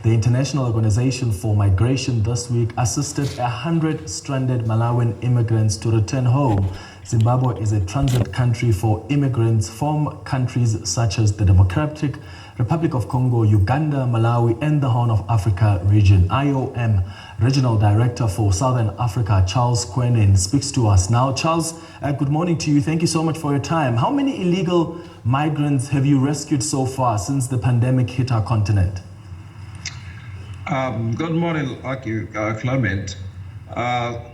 The International Organization for Migration this week assisted 100 stranded Malawian immigrants to return home. Zimbabwe is a transit country for immigrants from countries such as the Democratic Republic of Congo, Uganda, Malawi, and the Horn of Africa region. IOM Regional Director for Southern Africa, Charles Kwenin, speaks to us now. Charles, good morning to you. Thank you so much for your time. How many illegal migrants have you rescued so far since the pandemic hit our continent? Good morning, Clement.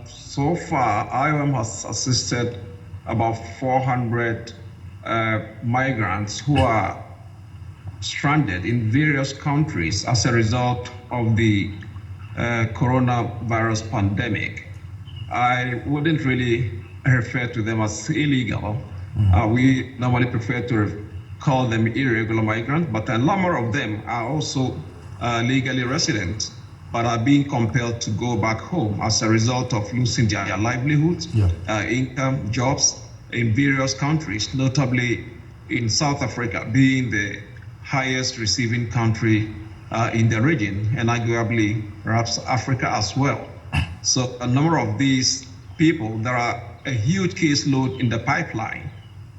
So far, IOM has assisted about 400 migrants who are stranded in various countries as a result of the coronavirus pandemic. I wouldn't really refer to them as illegal. We normally prefer to call them irregular migrants, but a number of them are also legally resident, but are being compelled to go back home as a result of losing their livelihoods, income, jobs in various countries, notably in South Africa being the highest receiving country in the region, and arguably perhaps Africa as well. So a number of these people, there are a huge caseload in the pipeline,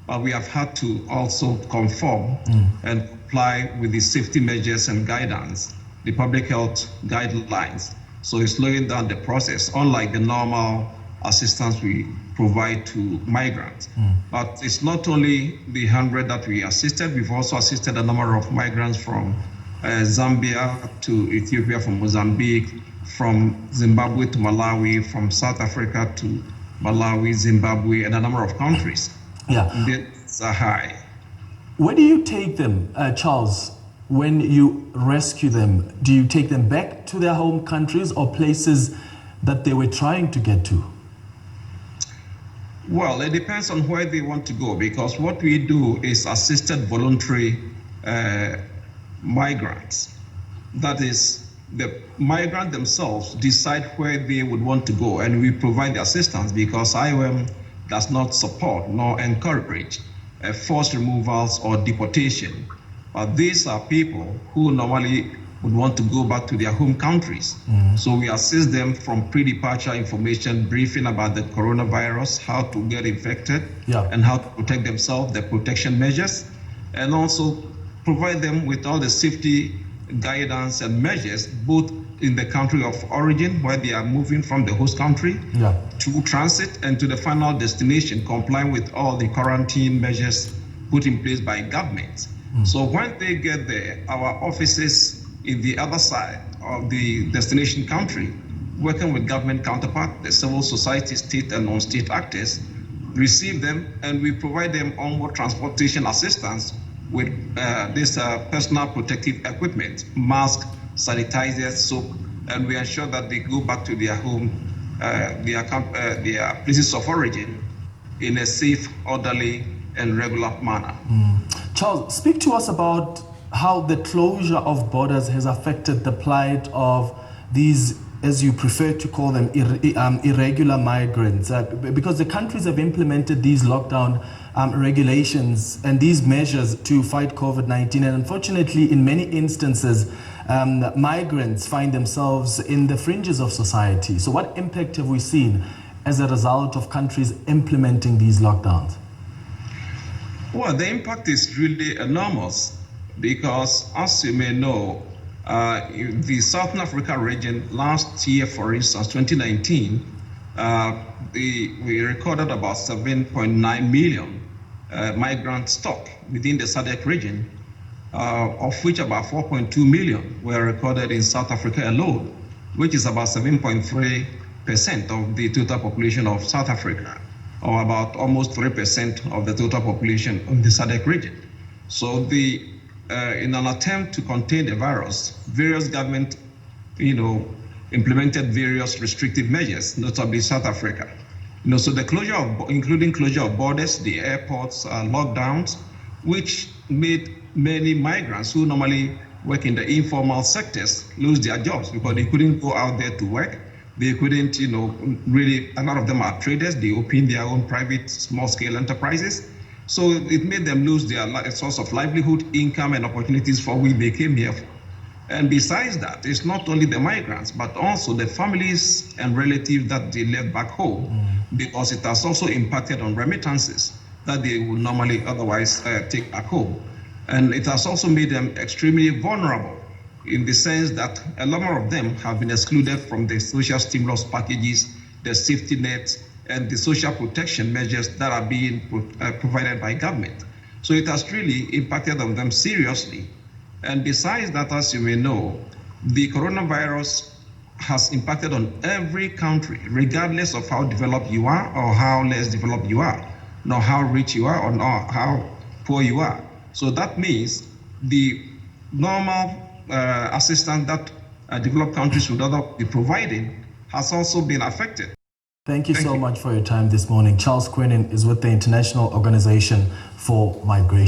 but we have had to also conform and comply with the safety measures and guidance, the public health guidelines. So it's slowing down the process, unlike the normal assistance we provide to migrants. But it's not only the 100 that we assisted, we've also assisted a number of migrants from Zambia to Ethiopia, from Mozambique, from Zimbabwe to Malawi, from South Africa to Malawi, Zimbabwe, and a number of countries. It's high. Where do you take them, Charles, when you rescue them? Do you take them back to their home countries or places that they were trying to get to? Well, it depends on where they want to go, because what we do is assisted voluntary migrants. That is, the migrant themselves decide where they would want to go, and we provide the assistance because IOM does not support nor encourage forced removals or deportation. But these are people who normally would want to go back to their home countries. So we assist them from pre-departure information, briefing about the coronavirus, how to get infected, and how to protect themselves, the protection measures, and also provide them with all the safety guidance and measures, both in the country of origin, where they are moving from the host country, to transit, and to the final destination, complying with all the quarantine measures put in place by government. So when they get there, our offices in the other side of the destination country, working with government counterpart, the civil society, state and non-state actors, receive them, and we provide them onward transportation assistance with this personal protective equipment, masks, sanitizers, soap, and we ensure that they go back to their home, their places of origin in a safe, orderly, and regular manner. Charles, speak to us about how the closure of borders has affected the plight of these, as you prefer to call them, irregular migrants, because the countries have implemented these lockdown regulations and these measures to fight COVID-19, and unfortunately in many instances migrants find themselves in the fringes of society. So what impact have we seen as a result of countries implementing these lockdowns? Well, the impact is really enormous, because as you may know, the Southern Africa region last year, for instance, 2019, we recorded about 7.9 million migrant stock within the SADC region, of which about 4.2 million were recorded in South Africa alone, which is about 7.3% of the total population of South Africa, or about almost 3% of the total population of the SADC region. So in an attempt to contain the virus, various governments, implemented various restrictive measures, notably South Africa. So the closure including closure of borders, the airports, lockdowns, which made many migrants who normally work in the informal sectors lose their jobs because they couldn't go out there to work. They couldn't, really, a lot of them are traders. They opened their own private small-scale enterprises. So it made them lose their source of livelihood, income, and opportunities for which they came here And besides that, it's not only the migrants, but also the families and relatives that they left back home, because it has also impacted on remittances that they would normally otherwise take back home. And it has also made them extremely vulnerable in the sense that a number of them have been excluded from the social stimulus packages, the safety nets, and the social protection measures that are being provided by government. So it has really impacted on them seriously. And besides that, as you may know, the coronavirus has impacted on every country, regardless of how developed you are or how less developed you are, nor how rich you are or nor how poor you are. So that means the normal assistance that developed countries would otherwise be providing has also been affected. Thank you so much for your time this morning. Charles Kwenin is with the International Organization for Migration.